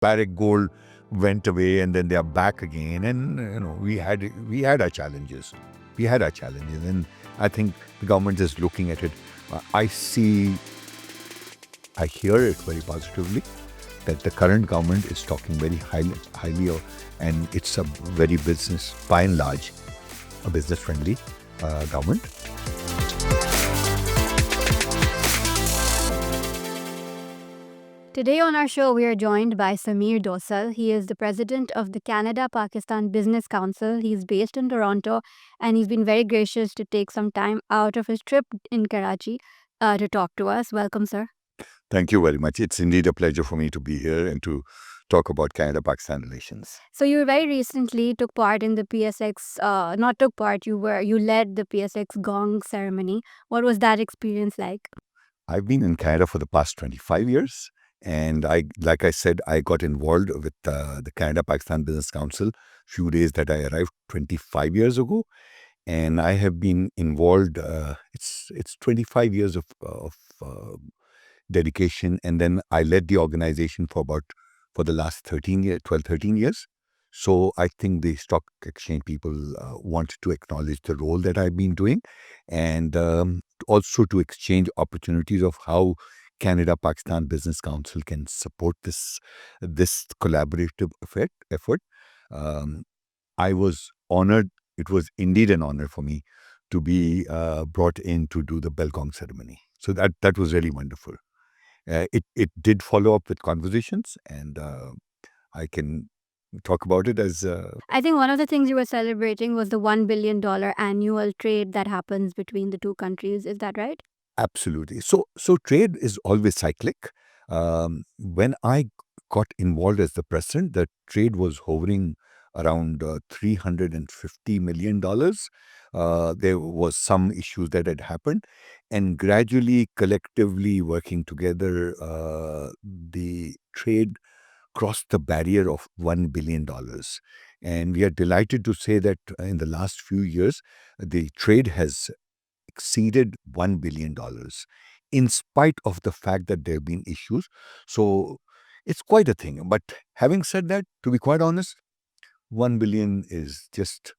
Barrick Gold went away, and then they are back again. And we had our challenges. We had our challenges, and I think the government is looking at it. I hear it very positively that the current government is talking very highly of, and it's a very business, by and large, a business-friendly government. Today on our show, we are joined by Sameer Dosal. He is the president of the Canada-Pakistan Business Council. He's based in Toronto, and he's been very gracious to take some time out of his trip in Karachi to talk to us. Welcome, sir. Thank you very much. It's indeed a pleasure for me to be here and to talk about Canada-Pakistan relations. So you very recently took part in the PSX, not took part, you led the PSX gong ceremony. What was that experience like? I've been in Canada for the past 25 years. And like I said, I got involved with the Canada-Pakistan Business Council few days that I arrived 25 years ago. And I have been involved, it's 25 years of dedication. And then I led the organization for the last 12, 13 years. So I think the stock exchange people want to acknowledge the role that I've been doing, and also to exchange opportunities of how Canada-Pakistan Business Council can support this collaborative effort. I was honored. It was indeed an honor for me to be brought in to do the bell gong ceremony. So that was really wonderful. It did follow up with conversations, and I can talk about it as I think one of the things you were celebrating was the $1 billion annual trade that happens between the two countries. Is that right? absolutely. So trade is always cyclic. When I got involved as the president, the trade was hovering around $350 million. There was some issues that had happened, and gradually, collectively working together, the trade crossed the barrier of $1 billion. And we are delighted to say that in the last few years, the trade has exceeded $1 billion in spite of the fact that there have been issues. So it's quite a thing. But having said that, to be quite honest, 1 billion is just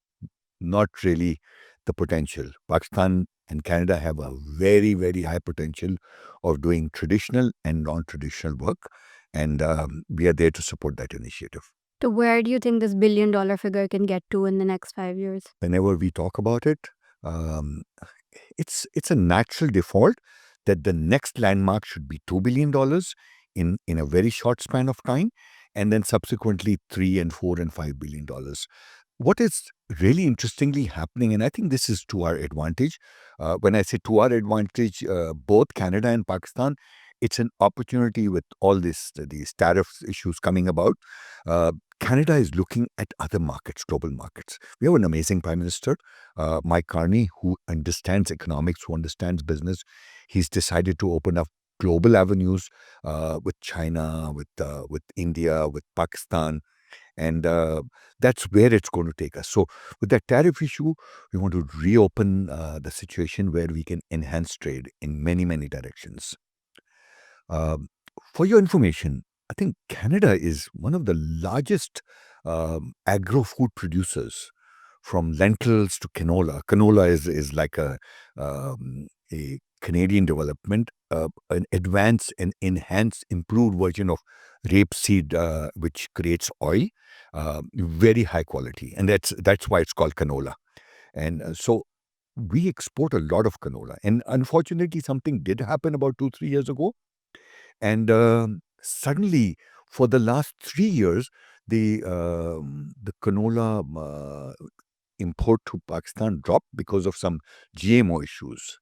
not really the potential. Pakistan and Canada have a very, very high potential of doing traditional and non-traditional work, and we are there to support that initiative. So where do you think this $1 billion figure can get to in the next 5 years? Whenever we talk about it, it's a natural default that the next landmark should be $2 billion in a very short span of time, and then subsequently $3 and $4 and $5 billion. What is really interestingly happening, and I think this is to our advantage, when I say to our advantage, both Canada and Pakistan, it's an opportunity with all these tariff issues coming about. Canada is looking at other markets, global markets. We have an amazing Prime Minister, Mike Carney, who understands economics, who understands business. He's decided to open up global avenues with China, with India, with Pakistan, and that's where it's going to take us. So with that tariff issue, we want to reopen the situation where we can enhance trade in many, many directions. For your information, I think Canada is one of the largest agro-food producers, from lentils to canola. Canola is like a Canadian development, an advanced and enhanced, improved version of rapeseed, which creates oil, very high quality, and that's why it's called canola. And so we export a lot of canola, and unfortunately, something did happen about 2-3 years ago, and suddenly, for the last 3 years, the canola import to Pakistan dropped because of some GMO issues.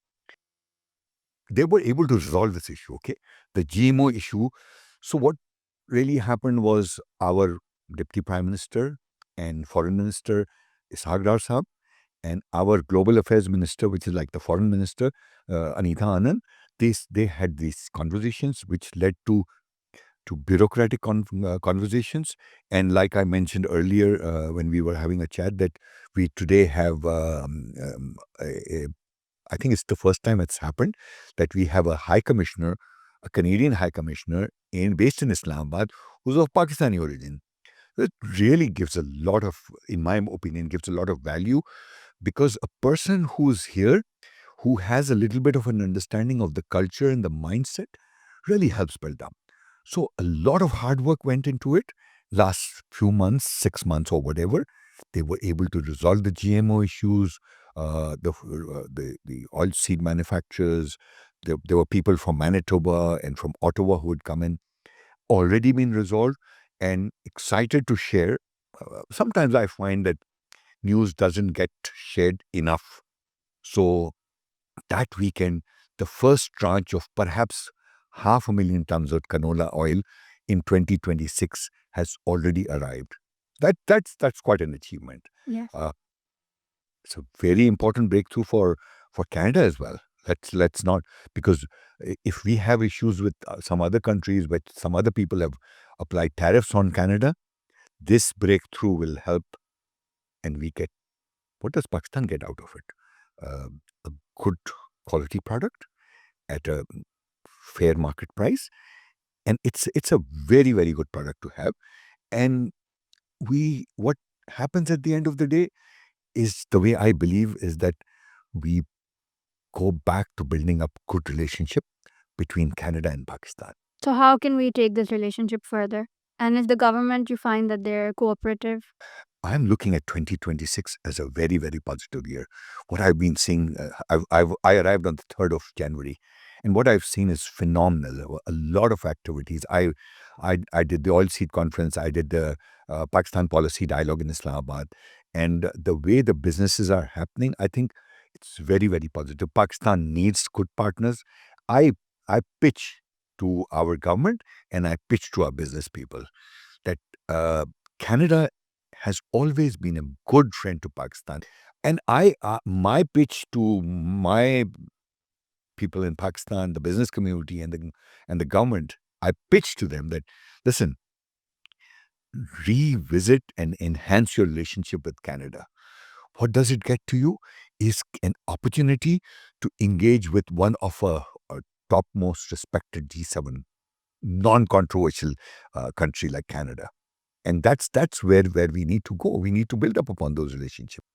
They were able to resolve this issue, okay? The GMO issue. So what really happened was our Deputy Prime Minister and Foreign Minister, Ishaq Dar Sahab, and our Global Affairs Minister, which is like the Foreign Minister, Anita Anand, they had these conversations which led to bureaucratic conversations. And like I mentioned earlier when we were having a chat, that we today have, I think it's the first time it's happened, that we have a High Commissioner, a Canadian High Commissioner based in Islamabad, who's of Pakistani origin. It really gives a lot of, in my opinion, gives a lot of value, because a person who's here, who has a little bit of an understanding of the culture and the mindset, really helps build up. So a lot of hard work went into it. Last few months, 6 months or whatever, they were able to resolve the GMO issues. The oil seed manufacturers, there were people from Manitoba and from Ottawa who would come in, already been resolved, and excited to share. Sometimes I find that news doesn't get shared enough. So that weekend, the first tranche of perhaps 500,000 tons of canola oil in 2026 has already arrived. That's quite an achievement. Yes. It's a very important breakthrough for Canada as well. Let's not, because if we have issues with some other countries, which some other people have applied tariffs on Canada, this breakthrough will help, and we get, what does Pakistan get out of it? A good quality product at a fair market price, and it's a very, very good product to have. And what happens at the end of the day is, the way I believe, is that we go back to building up good relationship between Canada and Pakistan. So how can we take this relationship further? And is the government, you find that they're cooperative? I'm looking at 2026 as a very, very positive year. What I've been seeing, I arrived on the 3rd of January, and what I've seen is phenomenal. There were a lot of activities. I did the Oilseed Conference, I did the Pakistan Policy Dialogue in Islamabad, and the way the businesses are happening, I think it's very, very positive. Pakistan needs good partners. I I pitch to our government, and I pitch to our business people that Canada has always been a good friend to Pakistan. And my pitch to my people in Pakistan, the business community and the government, I pitch to them that, listen, revisit and enhance your relationship with Canada. What does it get to you is an opportunity to engage with one of a topmost respected G7 non-controversial country like Canada. And that's where we need to go. We need to build up upon those relationships.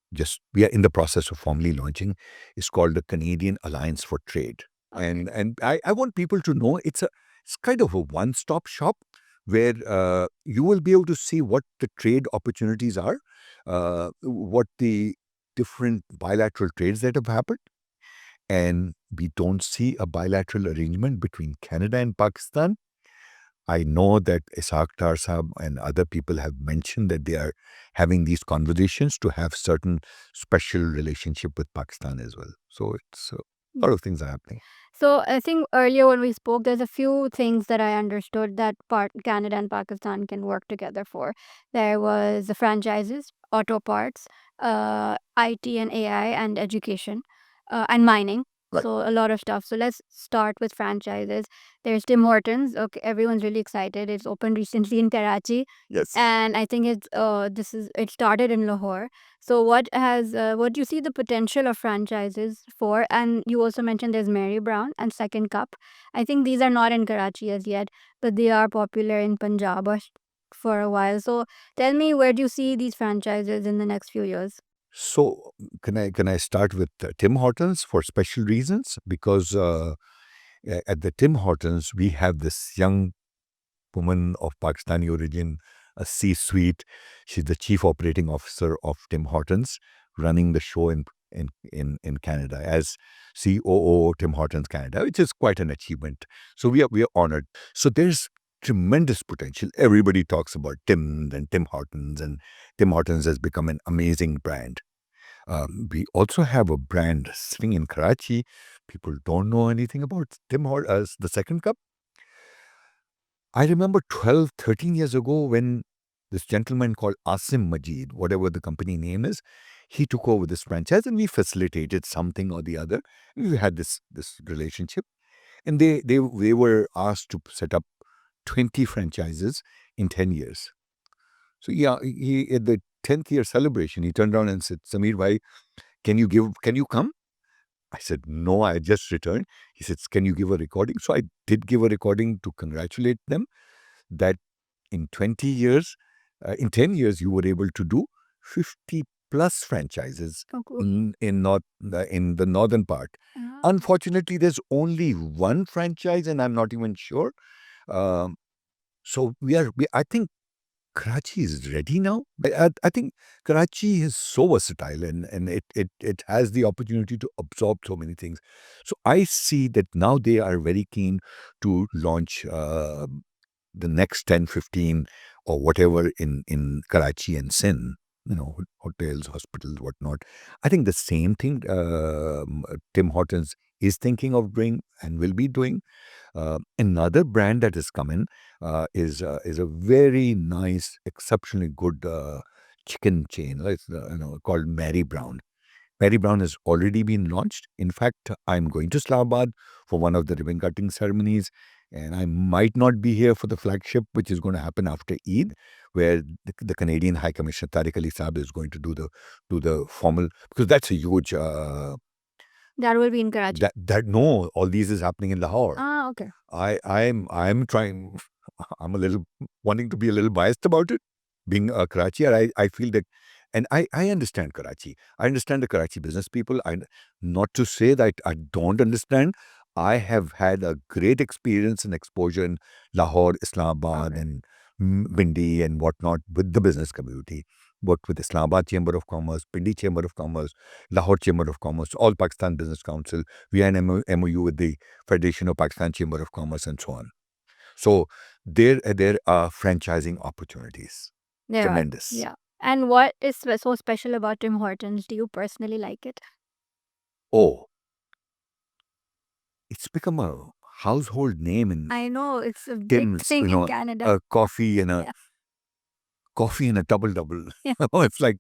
We are in the process of formally launching. It's called the Canadian Alliance for Trade. Okay. And I want people to know it's kind of a one-stop shop where you will be able to see what the trade opportunities are, what the different bilateral trades that have happened. And we don't see a bilateral arrangement between Canada and Pakistan. I know that Ishaq Dar Sahab and other people have mentioned that they are having these conversations to have certain special relationship with Pakistan as well. So it's a lot of things are happening. So I think earlier when we spoke, there's a few things that I understood that Canada and Pakistan can work together for. There was the franchises, auto parts, IT and AI, and education, and mining. Right. So a lot of stuff. So let's start with franchises. There's Tim Hortons. Okay, everyone's really excited. It's opened recently in Karachi, Yes. and I think it started in Lahore. So what do you see the potential of franchises for? And you also mentioned there's Mary Brown and Second Cup. I think these are not in Karachi as yet, but they are popular in Punjab for a while. So tell me, where do you see these franchises in the next few years? So can I start with Tim Hortons for special reasons? Because at the Tim Hortons we have this young woman of Pakistani origin, a C-suite. She's the chief operating officer of Tim Hortons, running the show in Canada as COO Tim Hortons Canada, which is quite an achievement. So we are honored. So there's tremendous potential. Everybody talks about Tim and Tim Hortons, and Tim Hortons has become an amazing brand. We also have a brand sitting in Karachi. People don't know anything about Tim Hortons, the Second Cup. I remember 12, 13 years ago when this gentleman called Asim Majid, whatever the company name is, he took over this franchise and we facilitated something or the other. We had this relationship, and they were asked to set up 20 franchises in 10 years. So yeah, he at the 10th year celebration, he turned around and said, "Samir bhai, can you come?" I said, "No, I just returned." He said, "Can you give a recording?" So I did give a recording to congratulate them that in 20 years, in 10 years, you were able to do 50 plus franchises Oh, cool. in the northern part. Ah. Unfortunately, there's only one franchise, and I'm not even sure. Um, so I think Karachi is ready now. I think Karachi is so versatile, and it has the opportunity to absorb so many things. So I see that now they are very keen to launch the next 10, 15 or whatever in Karachi and Sindh, hotels, hospitals, whatnot. I think the same thing Tim Hortons is thinking of doing and will be doing. Another brand that has come in is a very nice, exceptionally good chicken chain, called Mary Brown. Mary Brown has already been launched. In fact, I'm going to Islamabad for one of the ribbon cutting ceremonies, and I might not be here for the flagship, which is going to happen after Eid, where the Canadian High Commissioner Tariq Ali Saab is going to do the formal, because that's a huge. That will be in Karachi. That no, all these is happening in Lahore. Ah, okay. I'm trying. I'm a little wanting to be a little biased about it, being a Karachi. I feel that, and I understand Karachi. I understand the Karachi business people. Not to say that I don't understand. I have had a great experience and exposure in Lahore, Islamabad, Okay. and Bindi and whatnot with the business community. Worked with Islamabad Chamber of Commerce, Pindi Chamber of Commerce, Lahore Chamber of Commerce, All Pakistan Business Council. We had an MOU with the Federation of Pakistan Chamber of Commerce and so on. So there are franchising opportunities. There are. Tremendous. Yeah. And what is so special about Tim Hortons? Do you personally like it? Oh, it's become a household name in I know it's a big Tim's, thing in Canada. a coffee and Yeah. a double. Yeah. It's like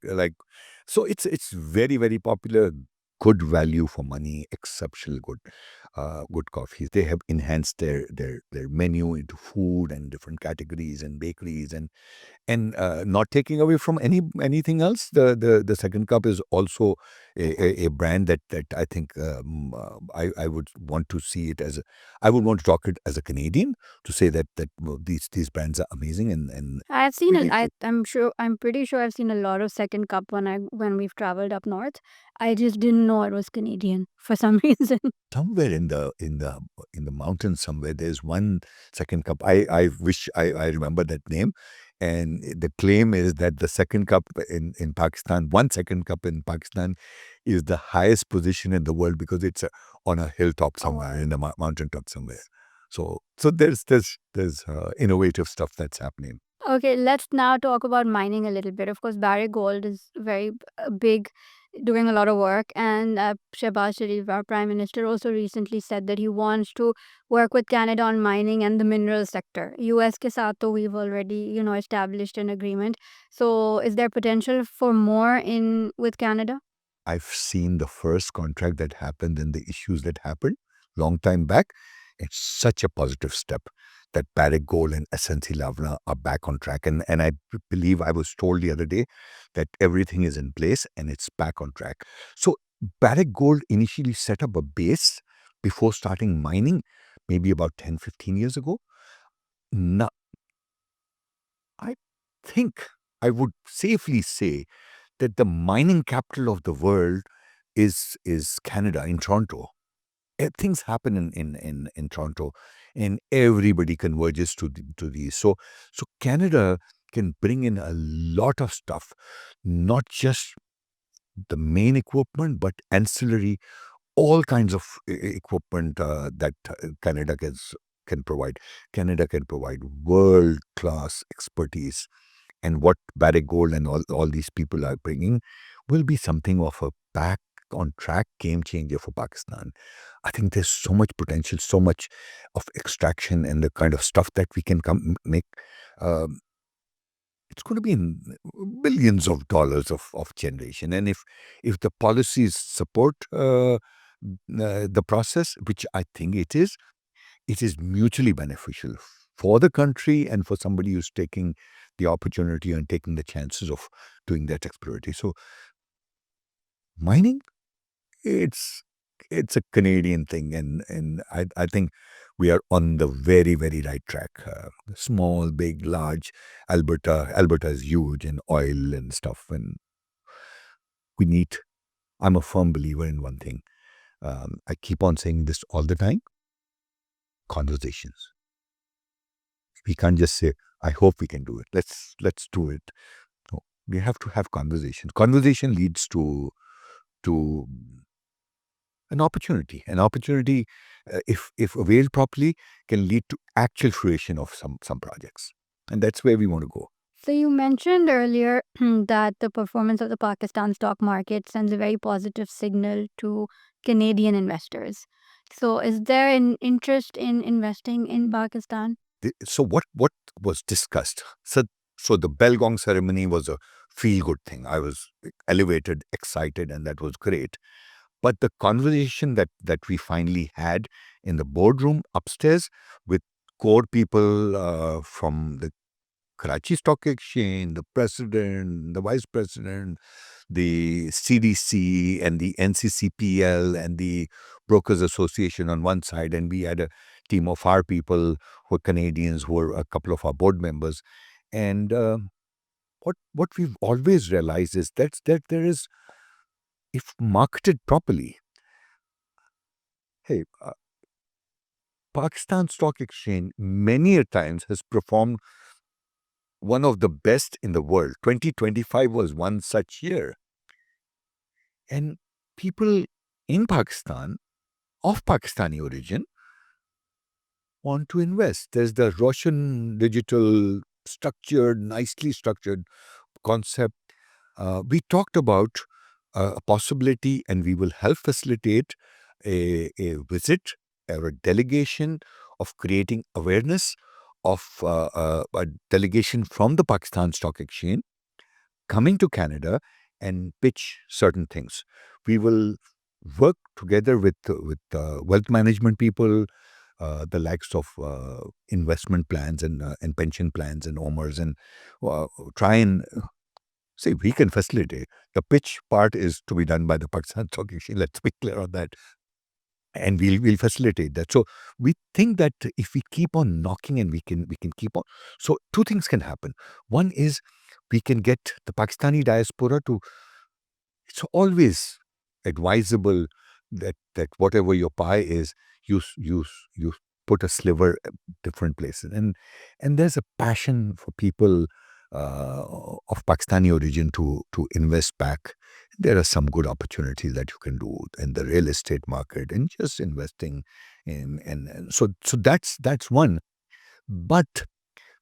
so it's very, very popular. Good value for money, exceptional good coffees. They have enhanced their menu into food and different categories and bakeries, and not taking away from anything else. The second cup is also a brand that I think I would want to see it as I would want to talk it as a Canadian to say that well, these brands are amazing and I've seen really it. I'm pretty sure I've seen a lot of Second Cup when we've traveled up north. I just didn't know it was Canadian for some reason. somewhere in the mountains somewhere there's one second cup. I wish I remember that name. And the claim is that the second cup in Pakistan, one second cup in Pakistan, is the highest position in the world because it's on a hilltop somewhere in the mountaintop somewhere. So there's innovative stuff that's happening. Okay, let's now talk about mining a little bit. Of course, Barrick Gold is very big, doing a lot of work. And Shehbaz Sharif, our Prime Minister, also recently said that he wants to work with Canada on mining and the mineral sector. US ke saath to we've already, established an agreement. So is there potential for more with Canada? I've seen the first contract that happened and the issues that happened long time back. It's such a positive step that Barrick Gold and SNC Lavna are back on track. And I believe I was told the other day that everything is in place and it's back on track. So Barrick Gold initially set up a base before starting mining, maybe about 10, 15 years ago. Now, I think I would safely say that the mining capital of the world is Canada, in Toronto. Things happen in Toronto, and everybody converges to these. So Canada can bring in a lot of stuff, not just the main equipment, but ancillary, all kinds of equipment that Canada can provide. Canada can provide world class expertise, and what Barrick Gold and all these people are bringing will be something of a back on track game changer for Pakistan. I think there's so much potential, so much of extraction and the kind of stuff that we can make. Um, it's going to be in billions of dollars of generation. And if the policies support the process, which I think it is mutually beneficial for the country and for somebody who's taking the opportunity and taking the chances of doing that exploratory. So mining, it's a Canadian thing, and I think we are on the very, very right track. Small, big, large. Alberta is huge in oil and stuff, and we need. I'm a firm believer in one thing. I keep on saying this all the time: conversations. We can't just say, "I hope we can do it. Let's do it." No, we have to have conversation. Conversation leads to an opportunity. An opportunity, if availed properly, can lead to actual fruition of some projects, and that's where we want to go. So you mentioned earlier that the performance of the Pakistan stock market sends a very positive signal to Canadian investors. So is there an interest in investing in Pakistan? So what was discussed? So the bell gong ceremony was a feel good thing. I was elevated, excited, and that was great. But the conversation that we finally had in the boardroom upstairs with core people from the Karachi Stock Exchange, the president, the vice president, the CDC, and the NCCPL, and the Brokers Association on one side, and we had a team of our people who were Canadians, who were a couple of our board members, and what we've always realized is that there is, if marketed properly, hey, Pakistan Stock Exchange many a times has performed one of the best in the world. 2025 was one such year. And people in Pakistan, of Pakistani origin, want to invest. There's the Roshan digital, structured, nicely structured concept. We talked about a possibility, and we will help facilitate a visit or a delegation of creating awareness of a delegation from the Pakistan Stock Exchange coming to Canada and pitch certain things. We will work together with wealth management people, the likes of investment plans and pension plans and OMERS, and try and see we can facilitate. The pitch part is to be done by the Pakistan Stock Exchange. Let's be clear on that, and we'll facilitate that. So we think that if we keep on knocking and we can keep on. So two things can happen. One is we can get the Pakistani diaspora to. It's always advisable that whatever your pie is, you put a sliver at different places, and there's a passion for people of Pakistani origin to invest back. There are some good opportunities that you can do in the real estate market and just investing in, and so that's one. But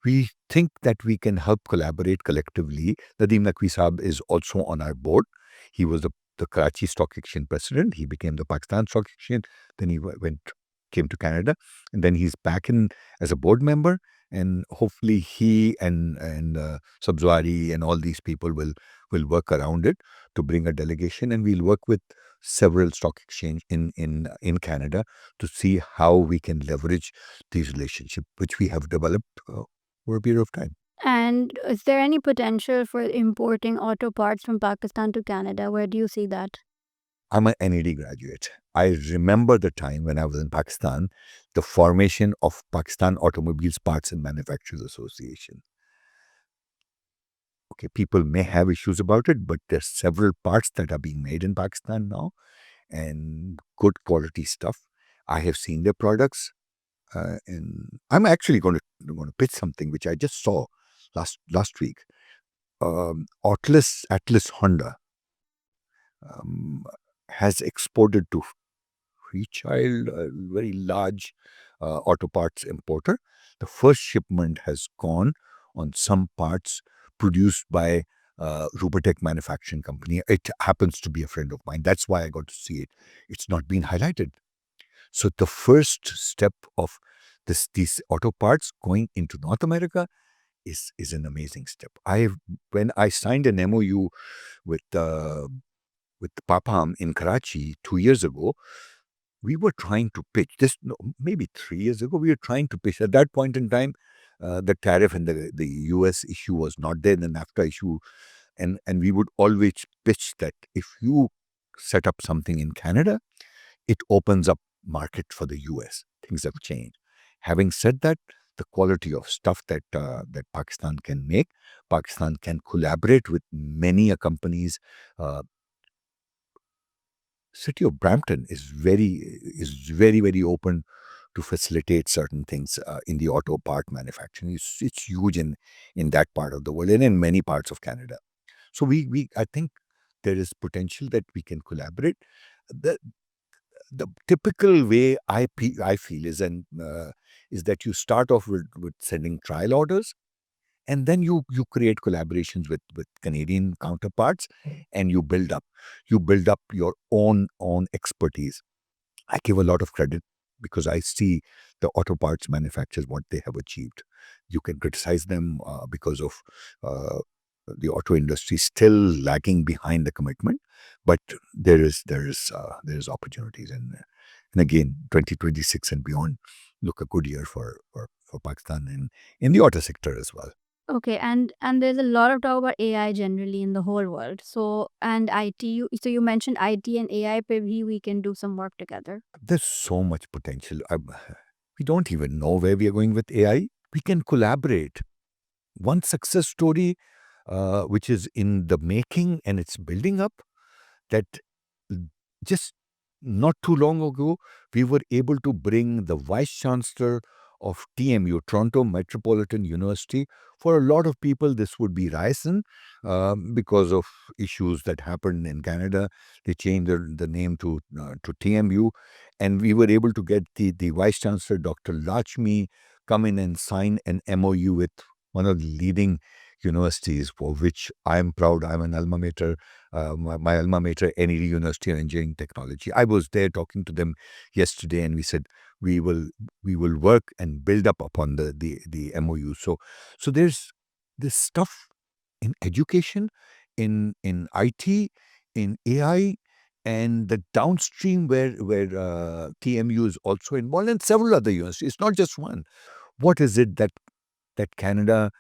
we think that we can help collaborate collectively. Nadeem Naqvi Saab is also on our board. He was the Karachi Stock Exchange president. He became the Pakistan Stock Exchange. Then he came to Canada, and then he's back in as a board member. And hopefully, he and Sabzwari and all these people will work around it to bring a delegation, and we'll work with several stock exchange in Canada to see how we can leverage these relationships, which we have developed for a period of time. And is there any potential for importing auto parts from Pakistan to Canada? Where do you see that? I'm an NED graduate. I remember the time when I was in Pakistan, the formation of Pakistan Automobiles Parts and Manufacturers Association. Okay, people may have issues about it, but there's several parts that are being made in Pakistan now, and good quality stuff. I have seen their products, and I'm actually going to pitch something which I just saw last week. Atlas Honda has exported to Freechild, a very large auto parts importer. The first shipment has gone on some parts produced by Rubertech Manufacturing Company. It happens to be a friend of mine. That's why I got to see it. It's not been highlighted. So the first step of these auto parts going into North America is an amazing step. When I signed an MOU with Papam in Karachi 2 years ago, we were trying to pitch this. No, maybe 3 years ago, we were trying to pitch. At that point in time, the tariff and the US issue was not there, the NAFTA issue, and we would always pitch that if you set up something in Canada, it opens up market for the US. Things have changed. Having said that, the quality of stuff that Pakistan can make, Pakistan can collaborate with many companies. Uh, City of Brampton is very open to facilitate certain things in the auto part manufacturing. It's huge in that part of the world and in many parts of Canada. So we I think there is potential that we can collaborate. The the typical way I feel is that you start off with sending trial orders, and then you create collaborations with Canadian counterparts, and you build up your own expertise. I give a lot of credit because I see the auto parts manufacturers what they have achieved. You can criticize them because of uh, the auto industry still lagging behind the commitment, but there is opportunities, and again 2026 and beyond look a good year for Pakistan in the auto sector as well. Okay, and there's a lot of talk about AI generally in the whole world. So and IT. So you mentioned IT and AI. Maybe we can do some work together. There's so much potential. We don't even know where we are going with AI. We can collaborate. One success story, which is in the making and it's building up, that just not too long ago, we were able to bring the Vice Chancellor of TMU, Toronto Metropolitan University. For a lot of people, this would be Ryerson because of issues that happened in Canada. They changed the name to TMU, and we were able to get the Vice Chancellor, Dr. Lachmi, come in and sign an MOU with one of the leading universities, for which I am proud. I'm an alma mater, my alma mater, NED University of Engineering Technology. I was there talking to them yesterday, and we said we will work and build up upon the MOU. So there's this stuff in education, in IT, in AI, and the downstream where TMU is also involved, and several other universities. It's not just one. What is it that Canada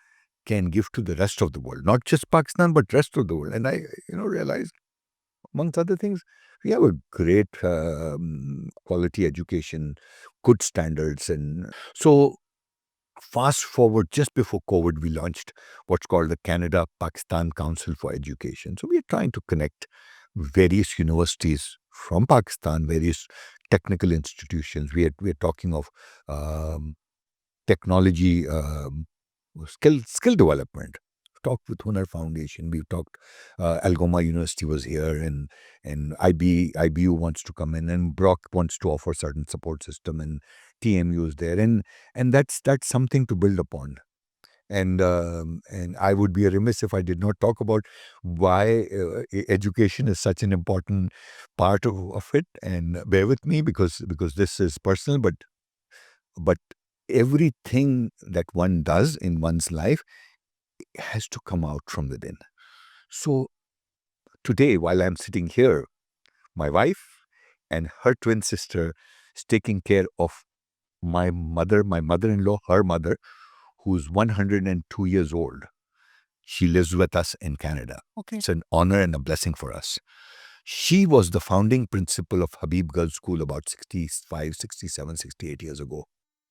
can give to the rest of the world, not just Pakistan, but rest of the world? And I, realized, amongst other things, we have a great quality education, good standards. And so fast forward, just before COVID, we launched what's called the Canada Pakistan Council for Education. So we are trying to connect various universities from Pakistan, various technical institutions. We are talking of um, technology, skill development. We've talked with Hunar Foundation. We've talked. Algoma University was here, and IBU wants to come in, and Brock wants to offer certain support system, and TMU is there, and that's something to build upon. And I would be remiss if I did not talk about why education is such an important part of it. And bear with me because this is personal, but everything that one does in one's life has to come out from within. So today, while I'm sitting here, my wife and her twin sister is taking care of my mother-in-law, her mother, who's 102 years old. She lives with us in Canada. Okay. It's an honor and a blessing for us. She was the founding principal of Habib Girls School about 65, 67, 68 years ago.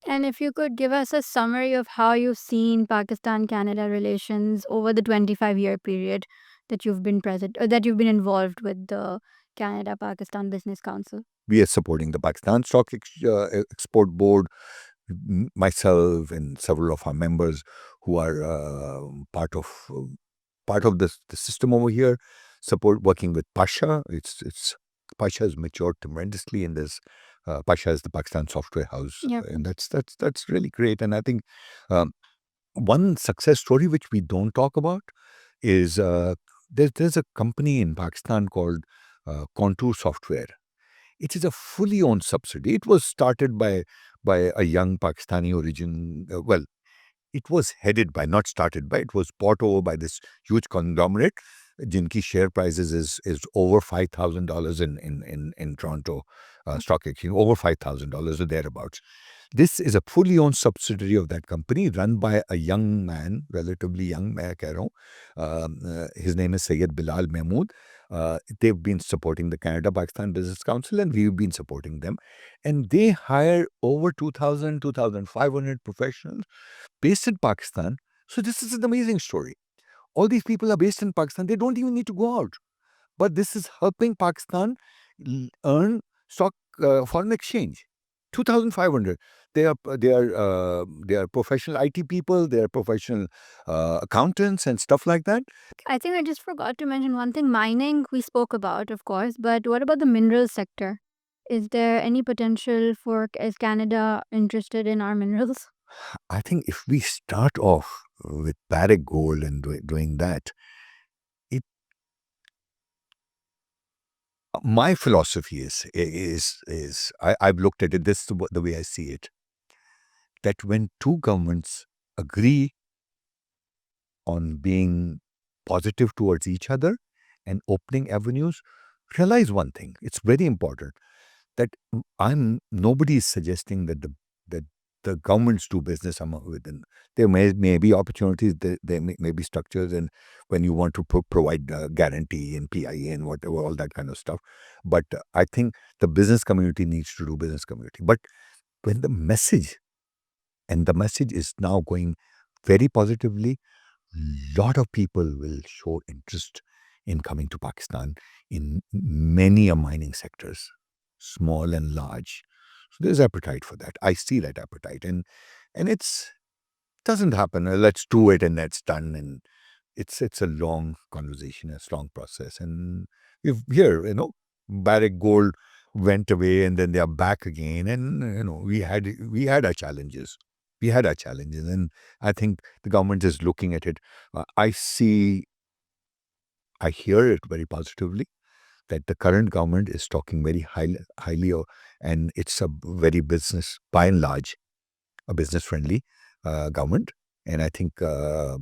And if you could give us a summary of how you've seen Pakistan-Canada relations over the 25-year period that you've been present, or that you've been involved with the Canada-Pakistan Business Council. We are supporting the Pakistan Export Board, myself and several of our members who are part of the system over here, support working with Pasha. It's Pasha has matured tremendously in this. Pasha is the Pakistan Software House, Yep. and that's really great. And I think um, one success story which we don't talk about is there's a company in Pakistan called Contour Software. It is a fully owned subsidiary. It was started by a young Pakistani origin. Well, it was headed by, not started by, it was bought over by this huge conglomerate. Jinki share prices is over $5,000 in Toronto Stock Exchange, over $5,000 or thereabouts. This is a fully owned subsidiary of that company run by a young man, relatively young, मैं कह रहा हूँ. His name is Syed Bilal Mahmood. They've been supporting the Canada-Pakistan Business Council and we've been supporting them. And they hire over 2,000, 2,500 professionals based in Pakistan. So this is an amazing story. All these people are based in Pakistan. They don't even need to go out. But this is helping Pakistan earn stock foreign exchange. 2,500. They are professional IT people. They are professional accountants and stuff like that. I think I just forgot to mention one thing. Mining we spoke about, of course, but what about the minerals sector? Is there any potential for, is Canada interested in our minerals? I think if we start off with Barrick Gold and doing that, my philosophy is I've looked at it this is the way I see it, that when two governments agree on being positive towards each other and opening avenues, realize one thing. It's very important that nobody is suggesting that the governments do business within. There may be opportunities, there may be structures, and when you want to provide guarantee and PIA and whatever, all that kind of stuff. But I think the business community needs to do business community. But when the message is now going very positively, lot of people will show interest in coming to Pakistan in many mining sectors, small and large. So there's appetite for that. I see that appetite, and it's doesn't happen. Let's do it, and that's done. And it's a long conversation, a long process. And if here, Barrick Gold went away, and then they are back again, and we had our challenges. We had our challenges, and I think the government is looking at it. I hear it very positively that the current government is talking very highly, and it's a very business, by and large, a business-friendly government. And I think the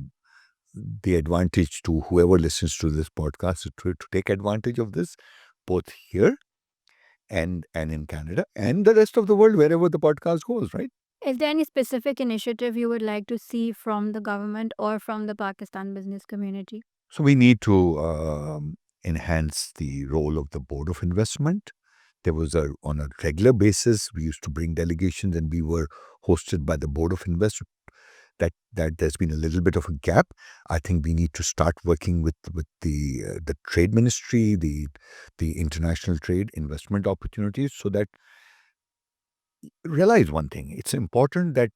advantage to whoever listens to this podcast is to take advantage of this, both here and in Canada and the rest of the world, wherever the podcast goes, right? Is there any specific initiative you would like to see from the government or from the Pakistan business community? So we need to enhance the role of the Board of Investment. There was on a regular basis, we used to bring delegations and we were hosted by the Board of Investment. That there's been a little bit of a gap. I think we need to start working with the Trade Ministry, the international trade investment opportunities, so that realize one thing. It's important that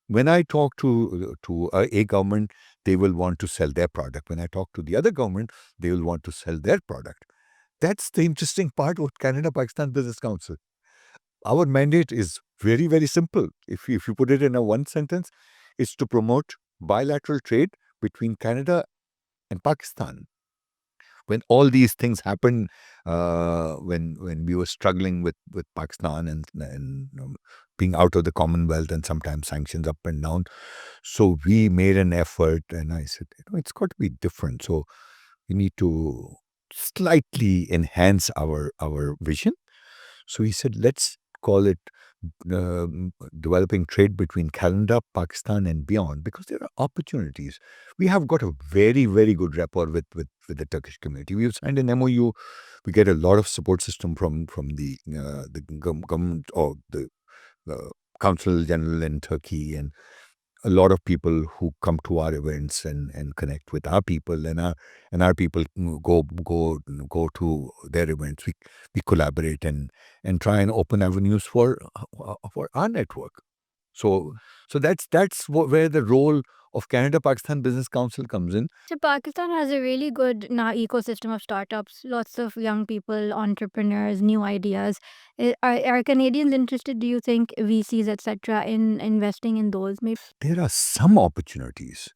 when I talk to a government, they will want to sell their product. When I talk to the other government, they will want to sell their product. That's the interesting part of Canada-Pakistan Business Council. Our mandate is very, very simple. If you put it in a one sentence, it's to promote bilateral trade between Canada and Pakistan. When all these things happened, when we were struggling with Pakistan and being out of the Commonwealth and sometimes sanctions up and down, so we made an effort, and I said, it's got to be different. So we need to slightly enhance our vision. So he said, let's call it developing trade between Canada, Pakistan, and beyond, because there are opportunities. We have got a very, very good rapport with the Turkish community. We've signed an MOU. We get a lot of support system from the government or the Council General in Turkey, and a lot of people who come to our events and connect with our people, and our people go to their events. We collaborate and try and open avenues for our network. So that's where the role of Canada-Pakistan Business Council comes in. So Pakistan has a really good now ecosystem of startups, lots of young people, entrepreneurs, new ideas. Are Canadians interested, do you think, VCs, etc., in investing in those? Maybe There are some opportunities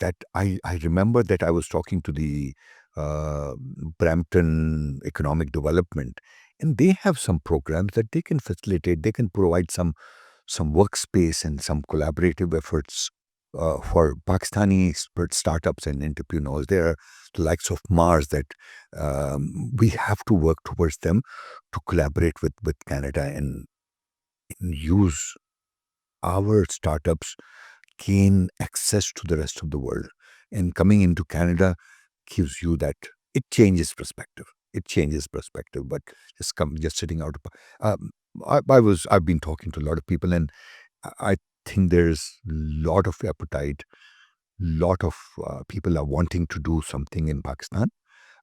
that I remember that I was talking to the Brampton Economic Development, and they have some programs that they can facilitate. They can provide some workspace and some collaborative efforts for Pakistani startups and entrepreneurs. There are the likes of Mars that we have to work towards them to collaborate with Canada and use our startups gain access to the rest of the world. And coming into Canada gives you that. It changes perspective. But just sitting out. I've been talking to a lot of people, and I think there's a lot of appetite. Lot of people are wanting to do something in Pakistan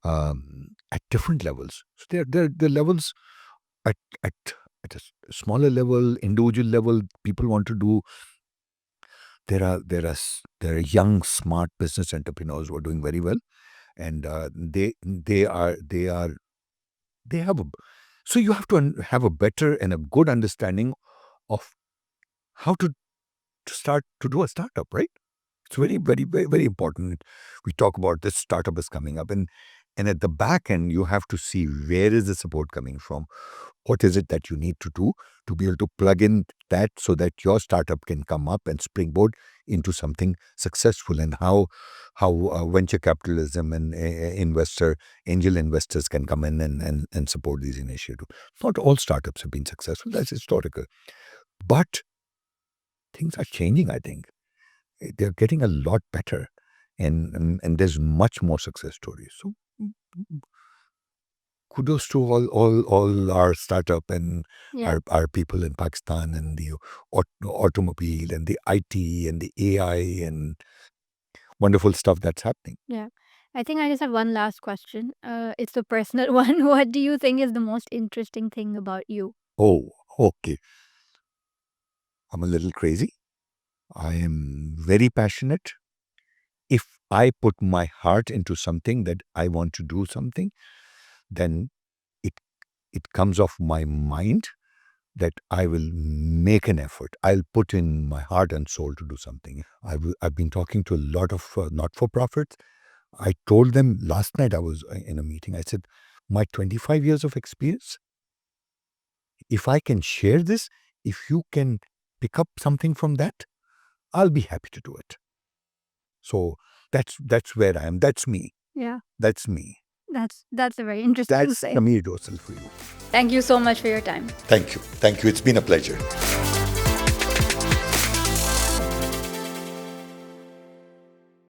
at different levels. So there levels at at at a smaller level, individual level. People want to do. There are young, smart business entrepreneurs who are doing very well, and they have a. So you have to have a better and a good understanding of how to start to do a startup, right? It's very, very, very, very important. We talk about this startup is coming up, and at the back end, you have to see where is the support coming from. What is it that you need to do to be able to plug in that so that your startup can come up and springboard into something successful, and how venture capitalism and angel investors can come in and support these initiatives. Not all startups have been successful. That's historical, but things are changing. I think they're getting a lot better, and there's much more success stories. So kudos to all our startup and Yeah. our people in Pakistan, and the automobile and the IT and the AI and wonderful stuff that's happening. Yeah. I think I just have one last question. It's a personal one. What do you think is the most interesting thing about you? Oh, okay. I'm a little crazy. I am very passionate. If I put my heart into something that I want to do something, then it it comes off my mind that I will make an effort. I'll put in my heart and soul to do something. I've been talking to a lot of not-for-profits. I told them last night, I was in a meeting, I said, my 25 years of experience, if I can share this, if you can pick up something from that, I'll be happy to do it. So that's where I am. That's me. Yeah. That's me. That's a very interesting That's say. Sameer Dosal for you. Thank you so much for your time. Thank you. It's been a pleasure.